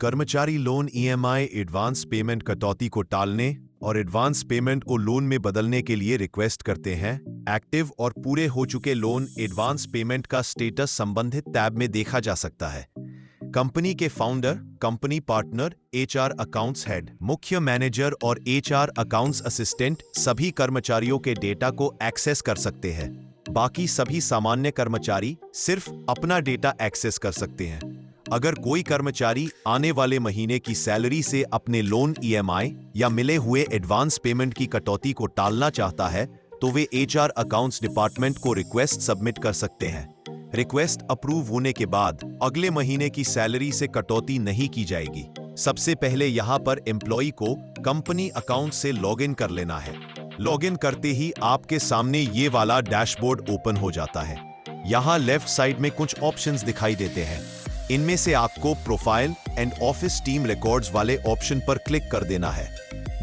कर्मचारी loan EMI advance payment कटौती को टालने और एडवांस पेमेंट को लोन में बदलने के लिए रिक्वेस्ट करते हैं। एक्टिव और पूरे हो चुके लोन एडवांस पेमेंट का स्टेटस संबंधित टैब में देखा जा सकता है। कंपनी के founder, company partner, HR accounts head, मुख्य मैनेजर और एचआर अकाउंट्स असिस्टेंट सभी कर्मचारियों के डेटा को एक्सेस कर सकते हैं। बाकी सभी सामान्य कर्मचारी सिर्फ अपना डेटा एक्सेस कर सकते हैं। अगर कोई कर्मचारी आने वाले महीने की सैलरी से अपने लोन ईएमआई या मिले हुए एडवांस पेमेंट की कटौती को टालना चाहता है तो वे एचआर अकाउंट्स डिपार्टमेंट को रिक्वेस्ट सबमिट कर सकते हैं। रिक्वेस्ट अप्रूव होने के बाद अगले महीने की सैलरी से कटौती नहीं की जाएगी। सबसे पहले यहां पर एम्प्लॉय को कंपनी अकाउंट से लॉगिन कर लेना है। लॉगिन करते ही आपके सामने ये वाला डैशबोर्ड ओपन हो जाता है। यहां लेफ्ट साइड में कुछ ऑप्शंस दिखाई देते हैं। इनमें से आपको profile and office team records वाले ऑप्शन पर क्लिक कर देना है।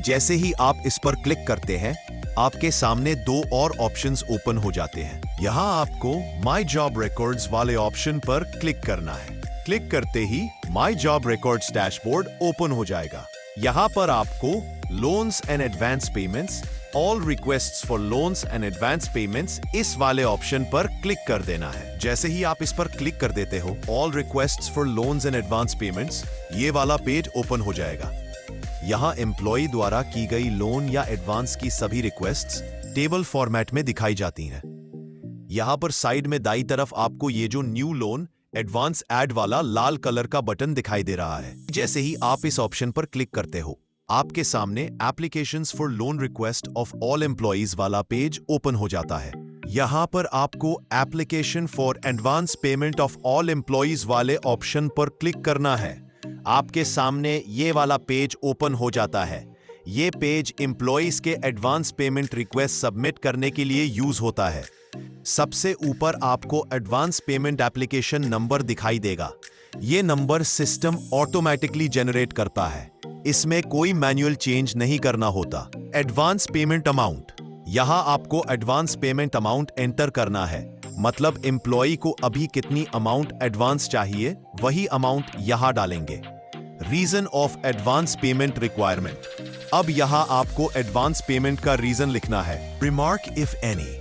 जैसे ही आप इस पर क्लिक करते हैं, आपके सामने दो और ऑप्शंस ओपन हो जाते हैं। यहां आपको माय जॉब रिकॉर्ड्स वाले ऑप्शन पर क्लिक करना है। क्लिक करते ही my job records dashboard open हो जाएगा। यहां पर आपको loans and advance payments, all requests for loans and advance payments इस वाले ऑप्शन पर क्लिक कर देना है। जैसे ही आप इस पर क्लिक कर देते हो, all requests for loans and advance payments ये वाला पेज ओपन हो जाएगा। यहां एम्प्लॉय द्वारा की गई लोन या एडवांस की सभी रिक्वेस्ट्स टेबल फॉर्मेट में दिखाई जाती हैं। यहां पर साइड में दाईं तरफ आपको ये जो न्यू लोन एडवांस ऐड वाला लाल कलर का बटन दिखाई दे रहा है। जैसे ही आप इस ऑप्शन पर क्लिक करते हो, आपके सामने applications for loan request of all employees वाला पेज ओपन हो जाता है। यहां पर आपको application for advance payment of all employees वाले ऑप्शन पर क्लिक करना है। आपके सामने ये वाला पेज ओपन हो जाता है। ये पेज एम्प्लॉइज के एडवांस पेमेंट रिक्वेस्ट सबमिट करने के लिए यूज होता है। सबसे ऊपर आपको एडवांस पेमेंट एप्लीकेशन नंबर दिखाई देगा। ये नंबर सिस्टम ऑटोमेटिकली जनरेट करता है। इसमें कोई मैन्युअल चेंज नहीं करना होता। एडवांस पेमेंट अमाउंट, यहां आपको एडवांस पेमेंट अमाउंट एंटर करना है। मतलब एम्प्लॉय को अभी कितनी अमाउंट एडवांस चाहिए, वही अमाउंट यहां डालेंगे। Reason of advance payment requirement, अब यहां आपको एडवांस पेमेंट का रीजन लिखना है। रिमार्क इफ एनी,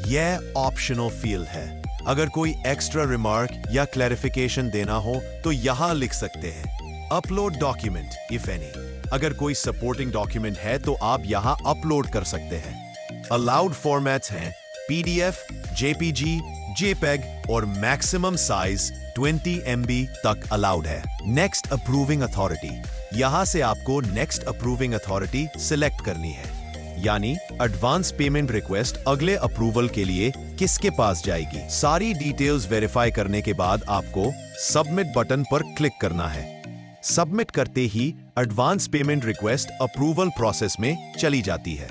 यह ऑप्शनल फील्ड है। अगर कोई एक्स्ट्रा रिमार्क या क्लैरिफिकेशन देना हो तो यहां लिख सकते हैं। अपलोड डॉक्यूमेंट इफ एनी, अगर कोई सपोर्टिंग डॉक्यूमेंट है तो आप यहां अपलोड कर सकते हैं। अलाउड फॉर्मेट्स हैं पीडीएफ, जेपीजी, जेपेग और मैक्सिमम साइज 20 MB तक अलाउड है। नेक्स्ट अप्रूविंग अथॉरिटी, यहां से आपको नेक्स्ट अप्रूविंग अथॉरिटी सिलेक्ट करनी है। यानी एडवांस पेमेंट रिक्वेस्ट अगले अप्रूवल के लिए किसके पास जाएगी। सारी डिटेल्स वेरीफाई करने के बाद आपको सबमिट बटन पर क्लिक करना है। सबमिट करते ही advance payment request approval process में चली जाती है।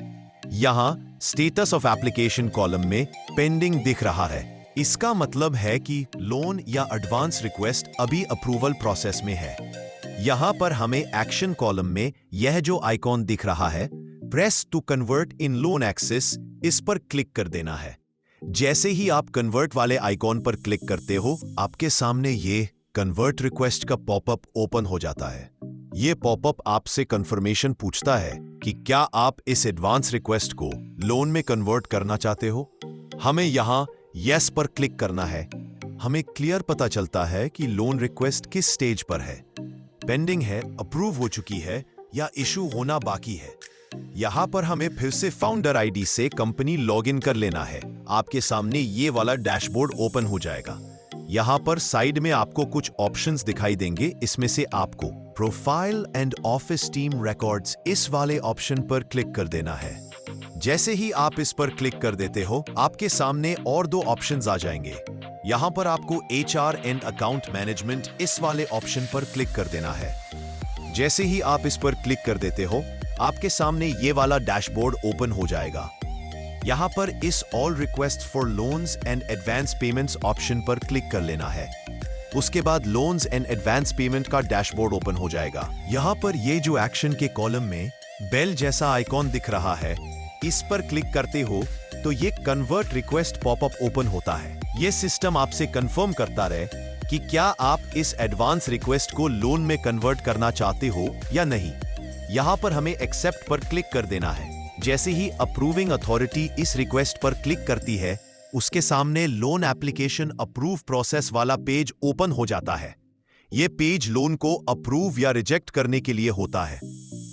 यहां स्टेटस ऑफ एप्लीकेशन कॉलम में पेंडिंग दिख रहा है। इसका मतलब है कि लोन या एडवांस रिक्वेस्ट अभी अप्रूवल प्रोसेस में है। यहां पर हमें एक्शन कॉलम में यह जो आइकॉन दिख रहा है, press to convert in loan access, इस पर क्लिक कर देना है। जैसे ही आप कन्वर्ट वाले आइकॉन पर क्लिक करते हो, आपके सामने ये कन्वर्ट रिक्वेस्ट का पॉपअप ओपन हो जाता है। ये पॉपअप आपसे कंफर्मेशन पूछता है कि क्या आप इस एडवांस रिक्वेस्ट को लोन में कन्वर्ट करना चाहते हो। हमें यहां यस पर क्लिक करना है। हमें क्लियर पता चलता है कि लोन रिक्वेस्ट किस स्टेज पर है, पेंडिंग है, अप्रूव हो चुकी है या इशू होना बाकी है। यहां पर हमें फिर से फाउंडर आईडी से कंपनी लॉगिन कर लेना है। आपके सामने ये वाला डैशबोर्ड ओपन हो जाएगा। यहां पर साइड में आपको कुछ ऑप्शंस दिखाई देंगे। इसमें से आपको profile and office team records इस वाले ऑप्शन पर क्लिक कर देना है। जैसे ही आप इस पर क्लिक कर देते हो, आपके सामने और दो ऑप्शंस आ जाएंगे। यहां पर आपको एचआर एंड अकाउंट मैनेजमेंट इस वाले ऑप्शन पर क्लिक कर देना है। जैसे ही आप इस पर क्लिक कर देते हो, आपके सामने ये वाला डैशबोर्ड ओपन हो जाएगा। यहां पर इस all request for loans and advance payments option पर क्लिक कर लेना है। उसके बाद लोन्स एंड एडवांस पेमेंट का डैशबोर्ड ओपन हो जाएगा। यहां पर ये जो एक्शन के कॉलम में बेल जैसा आइकॉन दिख रहा है, इस पर क्लिक करते हो तो ये कन्वर्ट रिक्वेस्ट पॉपअप ओपन होता है। ये सिस्टम आपसे कंफर्म करता रहे कि क्या आप इस एडवांस रिक्वेस्ट को लोन में कन्वर्ट करना चाहते हो या नहीं। यहाँ पर हमें एक्सेप्ट पर क्लिक कर देना है। जैसे ही अप्रूविंग अथॉरिटी इस रिक्वेस्ट पर क्लिक करती है, उसके सामने लोन एप्लीकेशन अप्रूव प्रोसेस वाला पेज ओपन हो जाता है। यह पेज लोन को अप्रूव या रिजेक्ट करने के लिए होता है।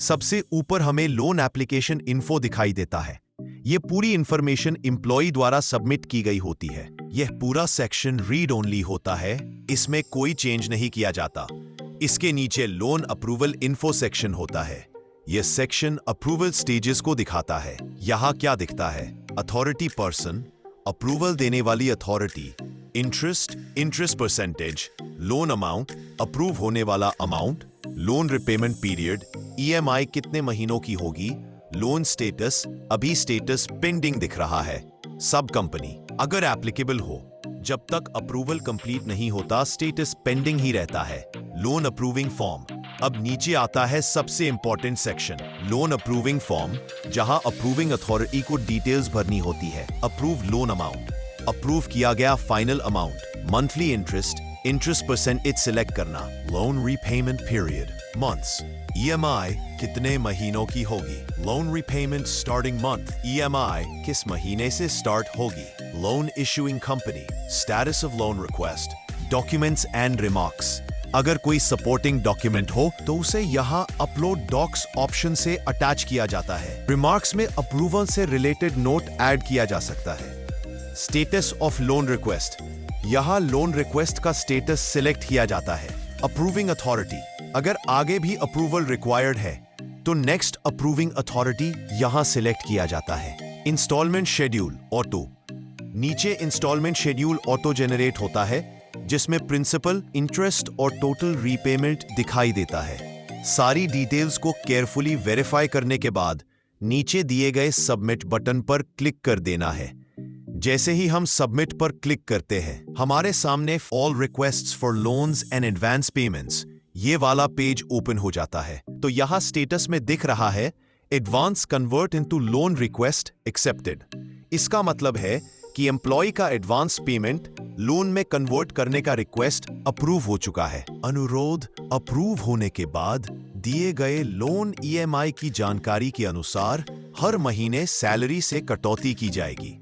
सबसे ऊपर हमें लोन एप्लीकेशन इन्फो दिखाई देता है। यह पूरी इंफॉर्मेशन एम्प्लॉय द्वारा सबमिट की गई होती है। यह पूरा सेक्शन रीड ओनली होता है, इसमें कोई चेंज नहीं किया जाता। इसके नीचे लोन अप्रूवल इन्फो सेक्शन होता है। यह सेक्शन अप्रूवल स्टेजेस को दिखाता है। यहां क्या दिखता है? अथॉरिटी पर्सन, अप्रूवल देने वाली authority, interest percentage, loan amount, approve होने वाला amount, loan repayment period, EMI कितने महीनों की होगी, लोन स्टेटस, अभी स्टेटस पेंडिंग दिख रहा है, सब कंपनी अगर एप्लीकेबल हो। जब तक अप्रूवल कंप्लीट नहीं होता स्टेटस पेंडिंग ही रहता है। Loan approving form. अब नीचे आता है सबसे important section, loan approving form, जहां अप्रूविंग अथॉरिटी को डिटेल्स भरनी होती है। अप्रूव लोन अमाउंट, अप्रूव किया गया final amount, monthly interest percentage select करना, loan repayment period, months, EMI कितने महीनों की होगी, loan repayment starting month, EMI किस महीने से स्टार्ट होगी, loan issuing company, status of loan request, documents and remarks. अगर कोई सपोर्टिंग डॉक्यूमेंट हो तो उसे यहाँ अपलोड डॉक्स ऑप्शन से अटैच किया जाता है। रिमार्क्स में अप्रूवल से रिलेटेड नोट ऐड किया जा सकता है। स्टेटस ऑफ लोन रिक्वेस्ट, यहाँ लोन रिक्वेस्ट का स्टेटस सिलेक्ट किया जाता है। अप्रूविंग अथॉरिटी, अगर आगे भी अप्रूवल रिक्वायर्ड है तो नेक्स्ट अप्रूविंग अथॉरिटी यहाँ सिलेक्ट किया जाता है। इंस्टॉलमेंट शेड्यूल ऑटो, नीचे इंस्टॉलमेंट शेड्यूल ऑटो जनरेट होता है जिसमें प्रिंसिपल, इंटरेस्ट और टोटल रीपेमेंट दिखाई देता है। सारी डिटेल्स को केयरफुली वेरीफाई करने के बाद नीचे दिए गए सबमिट बटन पर क्लिक कर देना है। जैसे ही हम सबमिट पर क्लिक करते हैं, हमारे सामने all requests for loans and advance payments ये वाला पेज ओपन हो जाता है। तो यहाँ स्टेटस में दिख रहा है advance convert into loan request accepted. इसका मतलब है कि एम्प्लॉय का एडवांस पेमेंट लोन में कन्वर्ट करने का रिक्वेस्ट अप्रूव हो चुका है। अनुरोध अप्रूव होने के बाद दिए गए लोन ईएमआई की जानकारी के अनुसार हर महीने सैलरी से कटौती की जाएगी।